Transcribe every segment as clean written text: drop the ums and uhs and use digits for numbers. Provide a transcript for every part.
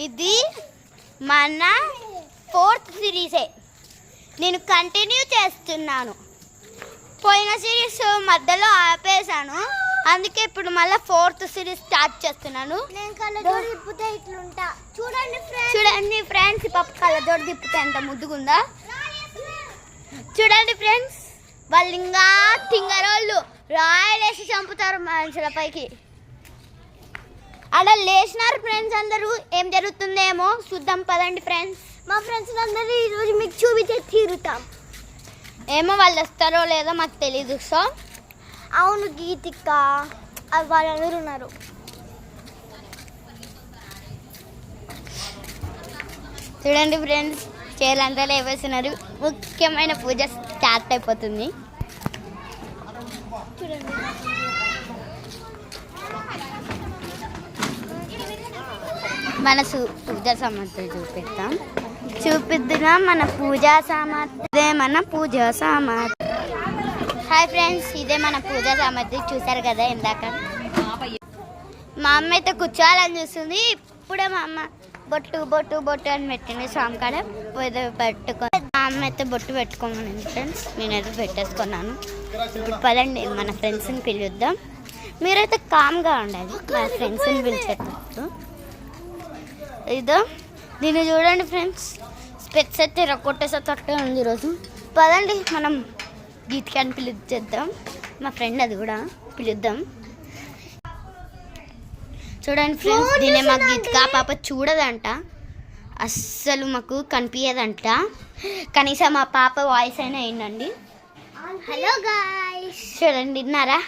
ఇది మన 4th సిరీసే. నేను కంటిన్యూ చేస్తున్నాను. పోయిన సిరీస్ మధ్యలో ఆపేసాను, అందుకే ఇప్పుడు మళ్ళీ 4th సిరీస్ స్టార్ట్ చేస్తున్నాను. చూడండి ఫ్రెండ్స్, ఈ పాప కళ్ళజోడు తిప్పితే ఎంత ముద్దుగుందా. చూడండి ఫ్రెండ్స్, వాళ్ళు ఇంకా తింగరోళ్ళు రాయలేసి చంపుతారు మనుషుల పైకి. అలా లేచినారు ఫ్రెండ్స్ అందరూ. ఏం జరుగుతుందేమో చూద్దాం పదండి ఫ్రెండ్స్. మా ఫ్రెండ్స్ అందరూ ఈరోజు మీకు చూపించే తీరుతాం. ఏమో వాళ్ళు వస్తారో లేదో మాకు తెలీదు. సో అవును, గీతిక వాళ్ళందరూ ఉన్నారు. చూడండి ఫ్రెండ్స్, చీరలంతా లేవేస్తున్నారు. ముఖ్యమైన పూజ స్టార్ట్ అయిపోతుంది. చూడండి, మన పూజా సామాగ్రి చూపిద్దాం. మన పూజా సామాగ్రి, ఇదే మన పూజా సామాగ్రి. హాయ్ ఫ్రెండ్స్, ఇదే మన పూజా సామాగ్రి. చూసారు కదా ఇందాక. మా అమ్మ అయితే కూర్చోవాలని చూస్తుంది. ఇప్పుడే మా అమ్మ బొట్టు బొట్టు బొట్టు అని పెట్టింది. స్వామి కాడ పెట్టుకో. మా అమ్మ అయితే బొట్టు పెట్టుకోమని ఫ్రెండ్స్, నేనైతే పెట్టేసుకున్నాను. ఇప్పుడు పదండి మన ఫ్రెండ్స్ని పిలుద్దాం. మీరైతే కామ్గా ఉండాలి, మన ఫ్రెండ్స్ని పిలిచేటప్పుడు. ఇదో దీన్ని చూడండి ఫ్రెండ్స్, స్పెట్స్ అయితే రొక్కొట్టేసేటట్టే ఉంది ఈరోజు. పదండి మనం గీతికాని పిలిచేద్దాం. మా ఫ్రెండ్ అది కూడా పిలుద్దాం. చూడండి ఫ్రెండ్స్, దీన్ని మా గీతికా పాప చూడదంట, అస్సలు మాకు కనిపించదంట. కనీసం మా పాప వాయిస్ అయినా ఏంటండి. హలో గాయ్స్, చూడండి, విన్నారా?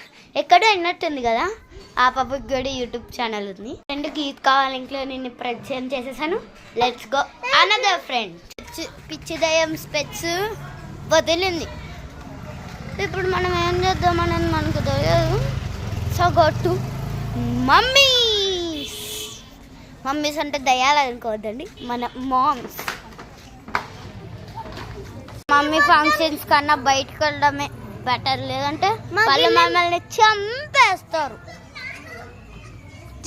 ఎక్కడో విన్నట్టుంది కదా. ఆ పాపకి కూడా యూట్యూబ్ ఛానల్ ఉంది. ఫ్రెండ్ గీత్ కావాలి, ఇంట్లో నేను పరిచయం చేసేసాను. Let's go another friend. పిచ్చి దయ్యం స్పెట్స్ వదిలింది. ఇప్పుడు మనం ఏం చేద్దామనేది మనకు తెలియదు. So go to mummies. Mummies అంటే దయ్యాలు అనుకోవద్దండి, మన మామ్స్. మమ్మీ ఫంక్షన్స్ కన్నా బయటకు వెళ్ళడమే బెటర్, లేదంటే వాళ్ళు మమ్మల్ని చంపేస్తారు.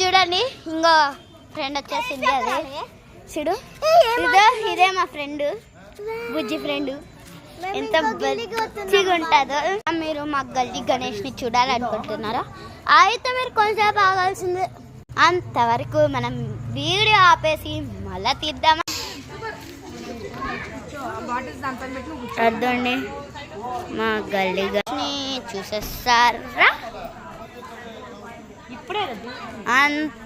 చూడండి, ఇంకో ఫ్రెండ్ వచ్చేసింది. అదే చూడు, ఇదే మా ఫ్రెండ్, బుజ్జి ఫ్రెండ్. ఎంత బుజ్జిగా ఉంటుందో. మీరు మా గల్లీ గణేష్ని చూడాలనుకుంటున్నారా? అయితే మీరు కొంచెంసేపు ఆగాల్సిందే. అంతవరకు మనం వీడియో ఆపేసి మళ్ళా తీద్దామా? అర్థండి, మా గల్లీ గణేష్ని చూసేస్తారా? అంత